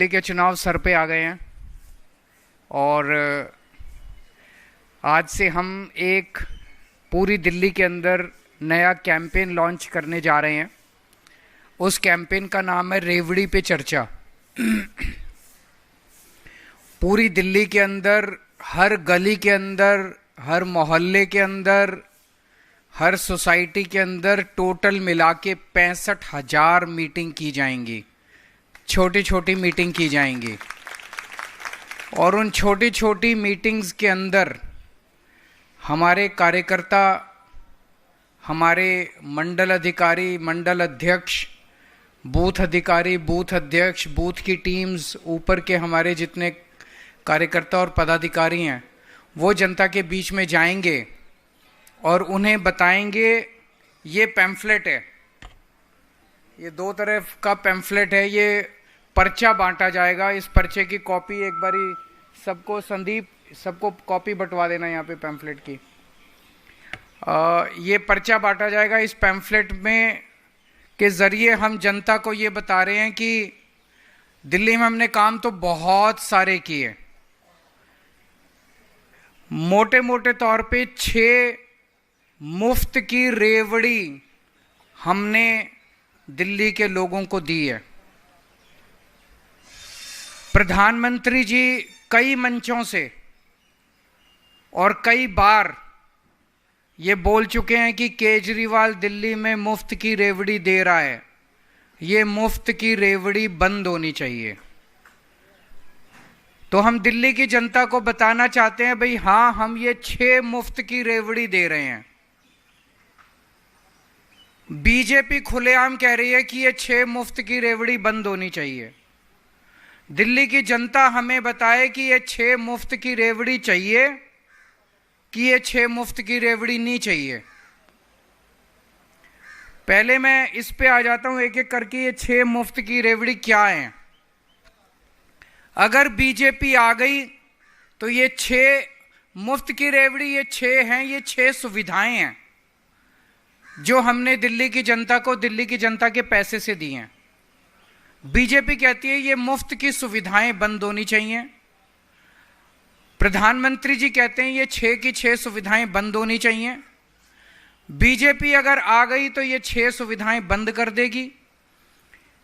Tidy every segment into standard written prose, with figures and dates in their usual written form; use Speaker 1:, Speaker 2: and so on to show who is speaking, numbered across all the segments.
Speaker 1: दिल्ली के चुनाव सर पे आ गए हैं और आज से हम एक पूरी दिल्ली के अंदर नया कैंपेन लॉन्च करने जा रहे हैं। उस कैंपेन का नाम है रेवड़ी पे चर्चा। पूरी दिल्ली के अंदर, हर गली के अंदर, हर मोहल्ले के अंदर, हर सोसाइटी के अंदर टोटल मिला के 65,000 मीटिंग की जाएंगी, छोटी छोटी मीटिंग की जाएंगी। और उन छोटी छोटी मीटिंग्स के अंदर हमारे कार्यकर्ता, हमारे मंडल अधिकारी, मंडल अध्यक्ष, बूथ अधिकारी, बूथ अध्यक्ष, बूथ की टीम्स, ऊपर के हमारे जितने कार्यकर्ता और पदाधिकारी हैं, वो जनता के बीच में जाएंगे और उन्हें बताएंगे। ये पैम्फलेट है, ये 2 तरफ का पैम्फलेट है, ये पर्चा बांटा जाएगा। इस पर्चे की कॉपी एक बारी सबको, संदीप सबको कॉपी बंटवा देना यहाँ पे पैम्फलेट की। ये पर्चा बांटा जाएगा। इस पैम्फलेट में के ज़रिए हम जनता को ये बता रहे हैं कि दिल्ली में हमने काम तो बहुत सारे किए। मोटे मोटे तौर पे 6 मुफ्त की रेवड़ी हमने दिल्ली के लोगों को दी है। प्रधानमंत्री जी कई मंचों से और कई बार ये बोल चुके हैं कि केजरीवाल दिल्ली में मुफ्त की रेवड़ी दे रहा है। ये मुफ्त की रेवड़ी बंद होनी चाहिए। तो हम दिल्ली की जनता को बताना चाहते हैं, भाई हाँ, हम ये 6 मुफ्त की रेवड़ी दे रहे हैं। बीजेपी खुलेआम कह रही है कि ये 6 मुफ्त की रेवड़ी बंद होनी चाहिए। दिल्ली की जनता हमें बताए कि ये 6 मुफ्त की रेवड़ी चाहिए कि ये 6 मुफ्त की रेवड़ी नहीं चाहिए। पहले मैं इस पे आ जाता हूं एक एक करके, ये 6 मुफ्त की रेवड़ी क्या है। अगर बीजेपी आ गई तो ये 6 मुफ्त की रेवड़ी, ये 6 हैं, ये 6 सुविधाएं हैं जो हमने दिल्ली की जनता को, दिल्ली की जनता के पैसे से दी हैं। बीजेपी कहती है ये मुफ्त की सुविधाएं बंद होनी चाहिए। प्रधानमंत्री जी कहते हैं ये 6 की 6 सुविधाएं बंद होनी चाहिए। बीजेपी अगर आ गई तो ये 6 सुविधाएं बंद कर देगी।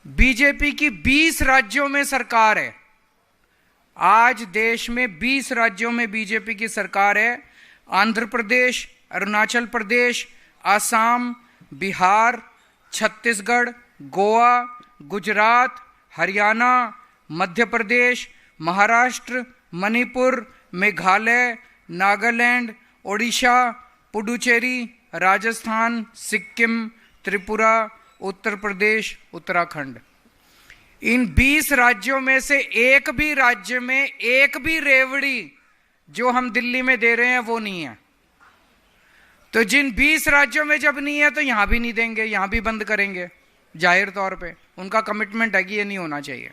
Speaker 1: बीजेपी की 20 राज्यों में सरकार है। आज देश में 20 राज्यों में बीजेपी की सरकार है। आंध्र प्रदेश, अरुणाचल प्रदेश, असम, बिहार, छत्तीसगढ़, गोवा, गुजरात, हरियाणा, मध्य प्रदेश, महाराष्ट्र, मणिपुर, मेघालय, नागालैंड, ओडिशा, पुडुचेरी, राजस्थान, सिक्किम, त्रिपुरा, उत्तर प्रदेश, उत्तराखंड। इन 20 राज्यों में से एक भी राज्य में एक भी रेवड़ी जो हम दिल्ली में दे रहे हैं वो नहीं है। तो जिन 20 राज्यों में जब नहीं है तो यहां भी नहीं देंगे, यहां भी बंद करेंगे। जाहिर तौर पे उनका कमिटमेंट है कि ये नहीं होना चाहिए।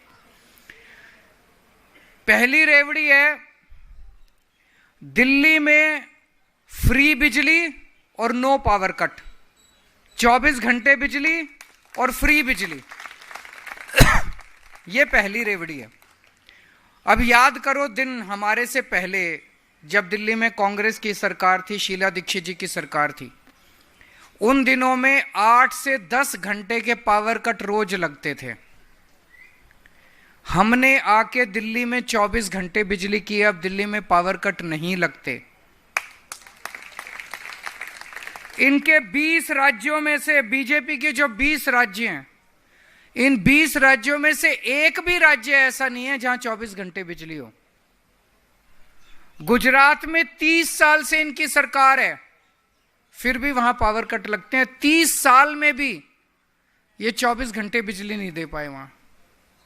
Speaker 1: पहली रेवड़ी है, दिल्ली में फ्री बिजली और नो पावर कट, 24 घंटे बिजली और फ्री बिजली। ये पहली रेवड़ी है। अब याद करो दिन हमारे से पहले जब दिल्ली में कांग्रेस की सरकार थी, शीला दीक्षित जी की सरकार थी, उन दिनों में 8 से 10 घंटे के पावर कट रोज लगते थे। हमने आके दिल्ली में 24 घंटे बिजली की। अब दिल्ली में पावर कट नहीं लगते। इनके 20 राज्यों में से, बीजेपी के जो 20 राज्य हैं, इन 20 राज्यों में से एक भी राज्य ऐसा नहीं है जहां 24 घंटे बिजली हो। गुजरात में 30 साल से इनकी सरकार है, फिर भी वहां पावर कट लगते हैं। 30 साल में भी ये 24 घंटे बिजली नहीं दे पाए वहां।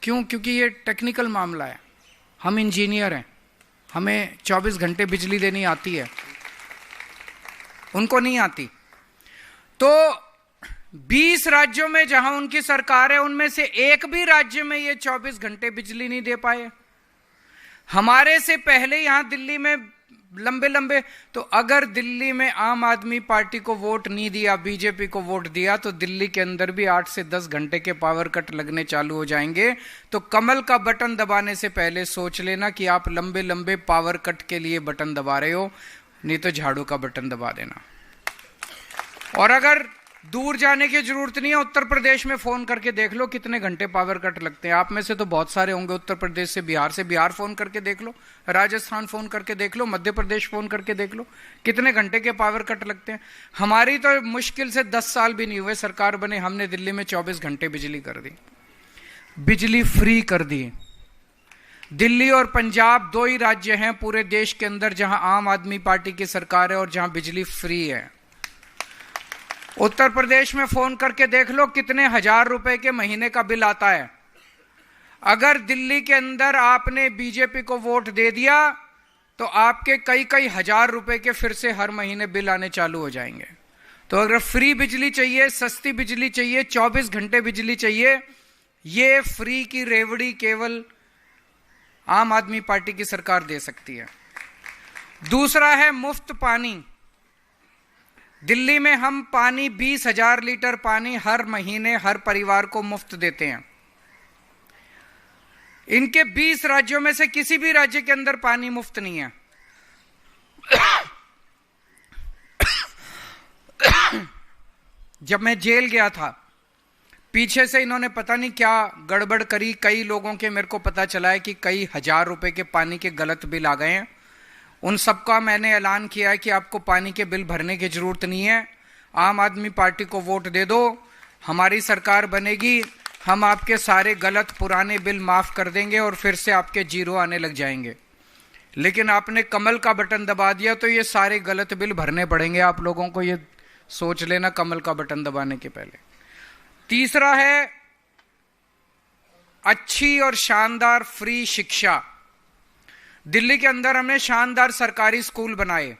Speaker 1: क्यों? क्योंकि ये टेक्निकल मामला है। हम इंजीनियर हैं, हमें 24 घंटे बिजली देनी आती है, उनको नहीं आती। तो 20 राज्यों में जहां उनकी सरकार है, उनमें से एक भी राज्य में ये 24 घंटे बिजली नहीं दे पाए। हमारे से पहले यहां दिल्ली में लंबे लंबे। तो अगर दिल्ली में आम आदमी पार्टी को वोट नहीं दिया, बीजेपी को वोट दिया, तो दिल्ली के अंदर भी 8 से 10 घंटे के पावर कट लगने चालू हो जाएंगे। तो कमल का बटन दबाने से पहले सोच लेना कि आप लंबे लंबे पावर कट के लिए बटन दबा रहे हो, नहीं तो झाड़ू का बटन दबा देना। और अगर दूर जाने की जरूरत नहीं है, उत्तर प्रदेश में फोन करके देख लो कितने घंटे पावर कट लगते हैं। आप में से तो बहुत सारे होंगे उत्तर प्रदेश से बिहार फोन करके देख लो, राजस्थान फोन करके देख लो, मध्य प्रदेश फोन करके देख लो कितने घंटे के पावर कट लगते हैं। हमारी तो मुश्किल से 10 साल भी नहीं हुए सरकार बने, हमने दिल्ली में 24 घंटे बिजली कर दी, बिजली फ्री कर दी। दिल्ली और पंजाब 2 ही राज्य हैं पूरे देश के अंदर जहां आम आदमी पार्टी की सरकार है और जहां बिजली फ्री है। उत्तर प्रदेश में फोन करके देख लो कितने हजार रुपए के महीने का बिल आता है। अगर दिल्ली के अंदर आपने बीजेपी को वोट दे दिया तो आपके कई कई हजार रुपए के फिर से हर महीने बिल आने चालू हो जाएंगे। तो अगर फ्री बिजली चाहिए, सस्ती बिजली चाहिए, 24 घंटे बिजली चाहिए, ये फ्री की रेवड़ी केवल आम आदमी पार्टी की सरकार दे सकती है। दूसरा है मुफ्त पानी। दिल्ली में हम पानी 20,000 लीटर पानी हर महीने हर परिवार को मुफ्त देते हैं। इनके 20 राज्यों में से किसी भी राज्य के अंदर पानी मुफ्त नहीं है। जब मैं जेल गया था, पीछे से इन्होंने पता नहीं क्या गड़बड़ करी, कई लोगों के मेरे को पता चला है कि कई हजार रुपए के पानी के गलत बिल आ गए हैं। उन सबका मैंने ऐलान किया है कि आपको पानी के बिल भरने की जरूरत नहीं है, आम आदमी पार्टी को वोट दे दो, हमारी सरकार बनेगी, हम आपके सारे गलत पुराने बिल माफ कर देंगे और फिर से आपके जीरो आने लग जाएंगे। लेकिन आपने कमल का बटन दबा दिया तो ये सारे गलत बिल भरने पड़ेंगे आप लोगों को, ये सोच लेना कमल का बटन दबाने के पहले। तीसरा है अच्छी और शानदार फ्री शिक्षा। दिल्ली के अंदर हमने शानदार सरकारी स्कूल बनाए।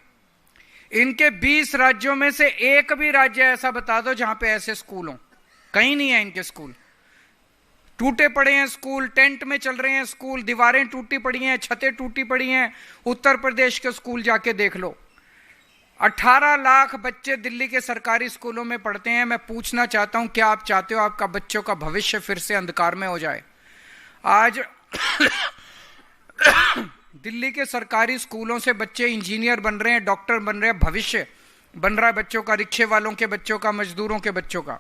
Speaker 1: इनके 20 राज्यों में से एक भी राज्य ऐसा बता दो जहां पे ऐसे स्कूल हो, कहीं नहीं है इनके स्कूल। टूटे पड़े हैं स्कूल, टेंट में चल रहे हैं स्कूल, दीवारें टूटी पड़ी हैं, छतें टूटी पड़ी हैं। उत्तर प्रदेश के स्कूल जाके देख लो। 18 लाख बच्चे दिल्ली के सरकारी स्कूलों में पढ़ते हैं। मैं पूछना चाहता हूं, क्या आप चाहते हो आपका बच्चों का भविष्य फिर से अंधकार में हो जाए? आज दिल्ली के सरकारी स्कूलों से बच्चे इंजीनियर बन रहे हैं, डॉक्टर बन रहे हैं, भविष्य बन रहा है बच्चों का, रिक्शे वालों के बच्चों का, मजदूरों के बच्चों का।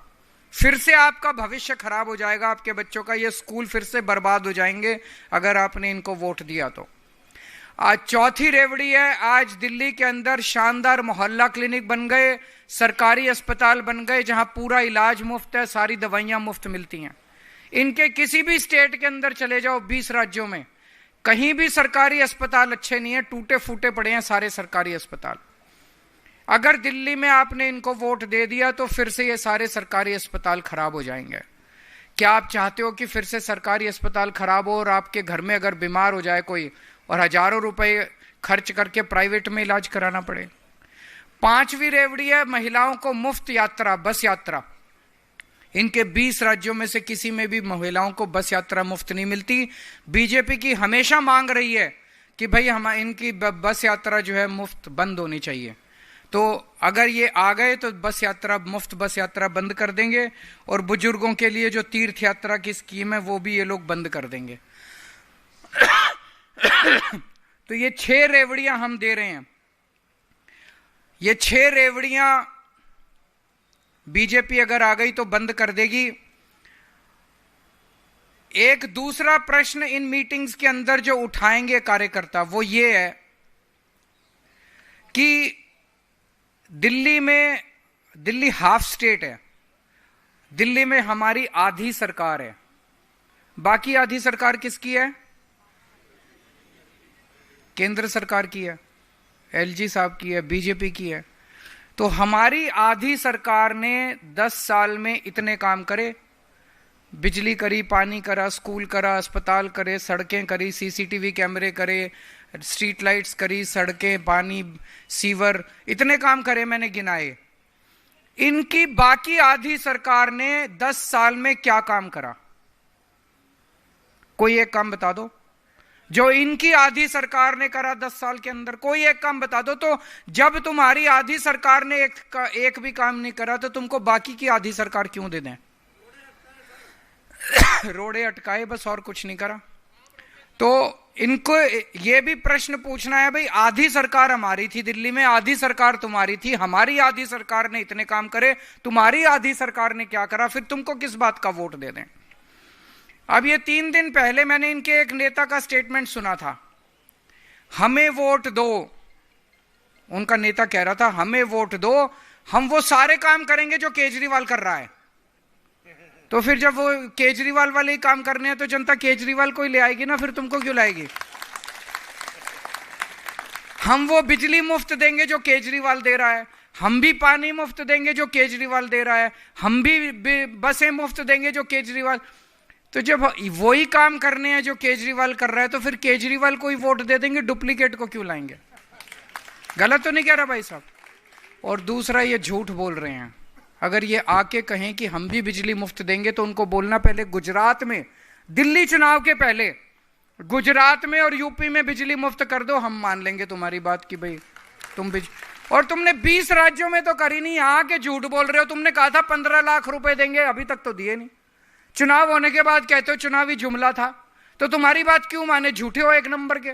Speaker 1: फिर से आपका भविष्य खराब हो जाएगा, आपके बच्चों का ये स्कूल फिर से बर्बाद हो जाएंगे अगर आपने इनको वोट दिया तो। आज चौथी रेवड़ी है, आज दिल्ली के अंदर शानदार मोहल्ला क्लिनिक बन गए, सरकारी अस्पताल बन गए जहां पूरा इलाज मुफ्त है, सारी दवाइयां मुफ्त मिलती हैं। इनके किसी भी स्टेट के अंदर चले जाओ, 20 राज्यों में कहीं भी सरकारी अस्पताल अच्छे नहीं है, टूटे फूटे पड़े हैं सारे सरकारी अस्पताल। अगर दिल्ली में आपने इनको वोट दे दिया तो फिर से ये सारे सरकारी अस्पताल खराब हो जाएंगे। क्या आप चाहते हो कि फिर से सरकारी अस्पताल खराब हो और आपके घर में अगर बीमार हो जाए कोई और हजारों रुपए खर्च करके प्राइवेट में इलाज कराना पड़े? 5वीं रेवड़ी है महिलाओं को मुफ्त यात्रा, बस यात्रा। इनके 20 राज्यों में से किसी में भी महिलाओं को बस यात्रा मुफ्त नहीं मिलती। बीजेपी की हमेशा मांग रही है कि भाई हम इनकी बस यात्रा जो है मुफ्त बंद होनी चाहिए। तो अगर ये आ गए तो बस यात्रा, मुफ्त बस यात्रा बंद कर देंगे और बुजुर्गों के लिए जो तीर्थ यात्रा की स्कीम है वो भी ये लोग बंद कर देंगे। तो ये 6 रेवड़ियां हम दे रहे हैं। ये 6 रेवड़ियां बीजेपी अगर आ गई तो बंद कर देगी। एक दूसरा प्रश्न इन मीटिंग्स के अंदर जो उठाएंगे कार्यकर्ता वो ये है कि दिल्ली हाफ स्टेट है, दिल्ली में हमारी आधी सरकार है, बाकी आधी सरकार किसकी है? केंद्र सरकार की है, एलजी साहब की है, बीजेपी की है। तो हमारी आधी सरकार ने 10 साल में इतने काम करे, बिजली करी, पानी करा, स्कूल करा, अस्पताल करे, सड़कें करी, सीसीटीवी कैमरे करे, स्ट्रीट लाइट्स करी, सड़कें, पानी, सीवर, इतने काम करे मैंने गिनाए। इनकी बाकी आधी सरकार ने 10 साल में क्या काम करा? कोई एक काम बता दो। जो इनकी आधी सरकार ने करा 10 साल के अंदर। कोई एक काम बता दो। तो जब तुम्हारी आधी सरकार ने एक भी काम नहीं करा तो तुमको बाकी की आधी सरकार क्यों दे दें? रोड़े अटकाए बस, और कुछ नहीं करा। तो इनको ये भी प्रश्न पूछना है, भाई आधी सरकार हमारी थी दिल्ली में, आधी सरकार तुम्हारी थी, हमारी आधी सरकार ने इतने काम करे, तुम्हारी आधी सरकार ने क्या करा, फिर तुमको किस बात का वोट दे दें? अब ये 3 दिन पहले मैंने इनके एक नेता का स्टेटमेंट सुना था, हमें वोट दो। उनका नेता कह रहा था हमें वोट दो, हम वो सारे काम करेंगे जो केजरीवाल कर रहा है। तो फिर जब वो केजरीवाल वाले ही काम करने हैं तो जनता केजरीवाल को ही ले आएगी ना, फिर तुमको क्यों लाएगी? हम वो बिजली मुफ्त देंगे जो केजरीवाल दे रहा है, हम भी पानी मुफ्त देंगे जो केजरीवाल दे रहा है, हम भी बसें मुफ्त देंगे जो केजरीवाल। तो जब वही काम करने हैं जो केजरीवाल कर रहा है तो फिर केजरीवाल को ही वोट दे देंगे, डुप्लीकेट को क्यों लाएंगे? गलत तो नहीं कह रहा भाई साहब? और दूसरा, ये झूठ बोल रहे हैं। अगर ये आके कहें कि हम भी बिजली मुफ्त देंगे तो उनको बोलना पहले गुजरात में, दिल्ली चुनाव के पहले गुजरात में और यूपी में बिजली मुफ्त कर दो, हम मान लेंगे तुम्हारी बात कि भाई तुम और तुमने 20 राज्यों में तो करी नहीं, यहाँ के झूठ बोल रहे हो। तुमने कहा था 15 लाख रुपए देंगे, अभी तक तो दिए नहीं। चुनाव होने के बाद कहते हो चुनावी जुमला था। तो तुम्हारी बात क्यों माने? झूठे हो एक नंबर के।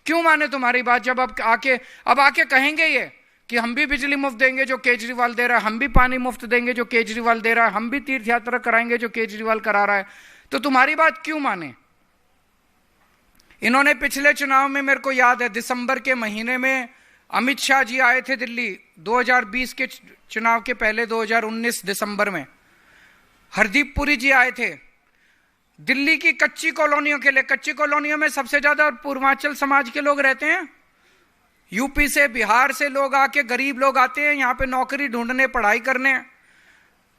Speaker 1: क्यों माने तुम्हारी बात? जब अब आके कहेंगे ये कि हम भी बिजली मुफ्त देंगे जो केजरीवाल दे रहा है, हम भी पानी मुफ्त देंगे जो केजरीवाल दे रहा है, हम भी तीर्थ यात्रा कराएंगे जो केजरीवाल करा रहा है, तो तुम्हारी बात क्यों माने? इन्होंने पिछले चुनाव में, मेरे को याद है, दिसंबर के महीने में अमित शाह जी आए थे दिल्ली, 2020 के चुनाव के पहले 2019 दिसंबर में हरदीप पुरी जी आए थे दिल्ली की कच्ची कॉलोनियों के लिए। कच्ची कॉलोनियों में सबसे ज्यादा पूर्वांचल समाज के लोग रहते हैं, यूपी से बिहार से लोग आके, गरीब लोग आते हैं यहाँ पे नौकरी ढूंढने, पढ़ाई करने।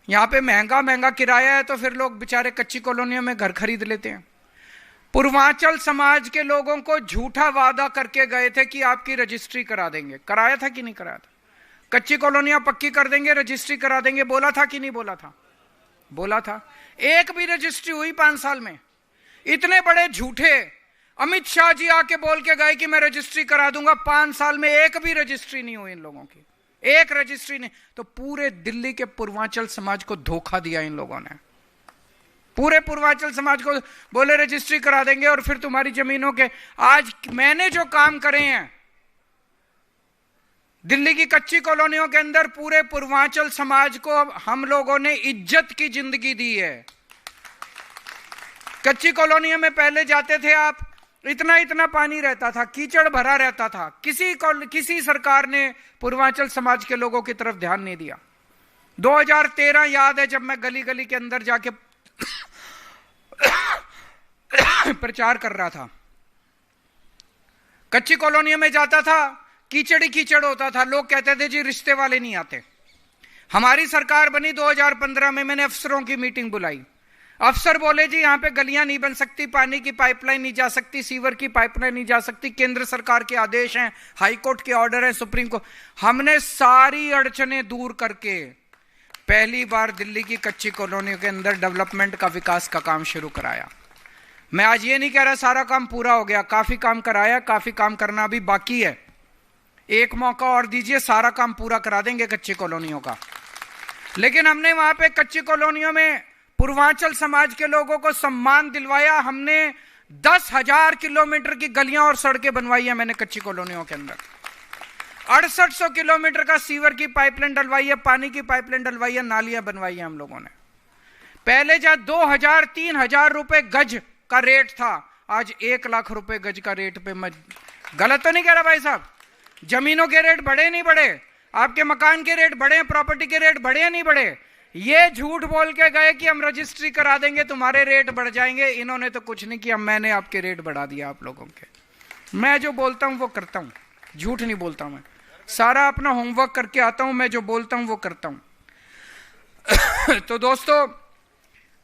Speaker 1: यहाँ पे महंगा किराया है तो फिर लोग बेचारे कच्ची कॉलोनियों में घर खरीद लेते हैं। पूर्वांचल समाज के लोगों को झूठा वादा करके गए थे कि आपकी रजिस्ट्री करा देंगे। कराया था कि नहीं कराया था? कच्ची कॉलोनियां पक्की कर देंगे, रजिस्ट्री करा देंगे, बोला था कि नहीं बोला था? बोला था। एक भी रजिस्ट्री हुई 5 साल में? इतने बड़े झूठे अमित शाह जी आके बोल के गए कि मैं रजिस्ट्री करा दूंगा, 5 साल में एक भी रजिस्ट्री नहीं हुई इन लोगों की, एक रजिस्ट्री नहीं। तो पूरे दिल्ली के पूर्वांचल समाज को धोखा दिया इन लोगों ने। पूरे पूर्वांचल समाज को बोले रजिस्ट्री करा देंगे और फिर तुम्हारी जमीनों के। आज मैंने जो काम करे हैं दिल्ली की कच्ची कॉलोनियों के अंदर, पूरे पूर्वांचल समाज को हम लोगों ने इज्जत की जिंदगी दी है। कच्ची कॉलोनियों में पहले जाते थे आप, इतना पानी रहता था, कीचड़ भरा रहता था, किसी सरकार ने पूर्वांचल समाज के लोगों की तरफ ध्यान नहीं दिया। 2013 याद है, जब मैं गली गली के अंदर जाके प्रचार कर रहा था, कच्ची कॉलोनियों में जाता था, कीचड़ ही कीचड़ होता था। लोग कहते थे जी रिश्ते वाले नहीं आते। हमारी सरकार बनी 2015 में, मैंने अफसरों की मीटिंग बुलाई। अफसर बोले जी यहाँ पे गलियां नहीं बन सकती, पानी की पाइपलाइन नहीं जा सकती, सीवर की पाइपलाइन नहीं जा सकती, केंद्र सरकार के आदेश हैं, हाईकोर्ट के ऑर्डर हैं, सुप्रीम कोर्ट। हमने सारी अड़चनें दूर करके पहली बार दिल्ली की कच्ची कॉलोनियों के अंदर डेवलपमेंट का, विकास का काम शुरू कराया। मैं आज ये नहीं कह रहा सारा काम पूरा हो गया, काफी काम कराया, काफी काम करना भी बाकी है। एक मौका और दीजिए, सारा काम पूरा करा देंगे कच्ची कॉलोनियों का। लेकिन हमने वहां पे कच्ची कॉलोनियों में पूर्वांचल समाज के लोगों को सम्मान दिलवाया। हमने 10,000 किलोमीटर की गलियां और सड़कें बनवाई है मैंने कच्ची कॉलोनियों के अंदर। 6800 किलोमीटर का सीवर की पाइपलाइन डलवाई है, पानी की पाइपलाइन डलवाई है, नालियां बनवाई है हम लोगों ने। पहले जहां 2,000-3,000 रुपए गज का रेट था, आज 1 लाख रुपए गज का रेट पे। मैं गलत तो नहीं कह रहा भाई साहब? जमीनों के रेट बढ़े नहीं बढ़े? आपके मकान के रेट बढ़े, प्रॉपर्टी के रेट बढ़े नहीं बढ़े? ये झूठ बोल के गए कि हम रजिस्ट्री करा देंगे, तुम्हारे रेट बढ़ जाएंगे। इन्होंने तो कुछ नहीं किया, मैंने आपके रेट बढ़ा दिया आप लोगों के। मैं जो बोलता हूं वो करता हूं, झूठ नहीं बोलता मैं। सारा अपना होमवर्क करके आता हूं, मैं जो बोलता हूं वो करता हूं। तो दोस्तों,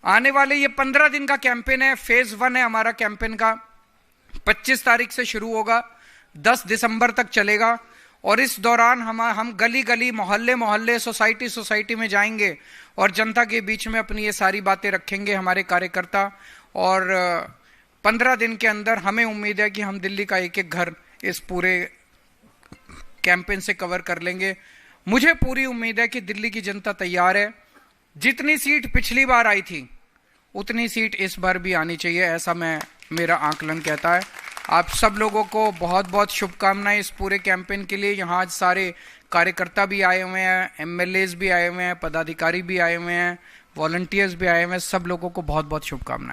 Speaker 1: आने वाले ये 15 दिन का कैंपेन है, फेज 1 है हमारा कैंपेन का। 25 तारीख से शुरू होगा, 10 दिसंबर तक चलेगा। और इस दौरान हम गली गली, मोहल्ले मोहल्ले, सोसाइटी सोसाइटी में जाएंगे और जनता के बीच में अपनी ये सारी बातें रखेंगे, हमारे कार्यकर्ता। और 15 दिन के अंदर हमें उम्मीद है कि हम दिल्ली का एक एक घर इस पूरे कैंपेन से कवर कर लेंगे। मुझे पूरी उम्मीद है कि दिल्ली की जनता तैयार है। जितनी सीट पिछली बार आई थी उतनी सीट इस बार भी आनी चाहिए, ऐसा मेरा आकलन कहता है। आप सब लोगों को बहुत बहुत शुभकामनाएं इस पूरे कैंपेन के लिए। यहाँ आज सारे कार्यकर्ता भी आए हुए हैं, एमएलएज भी आए हुए हैं, पदाधिकारी भी आए हुए हैं, वॉलंटियर्स भी आए हुए हैं। सब लोगों को बहुत बहुत शुभकामनाएं।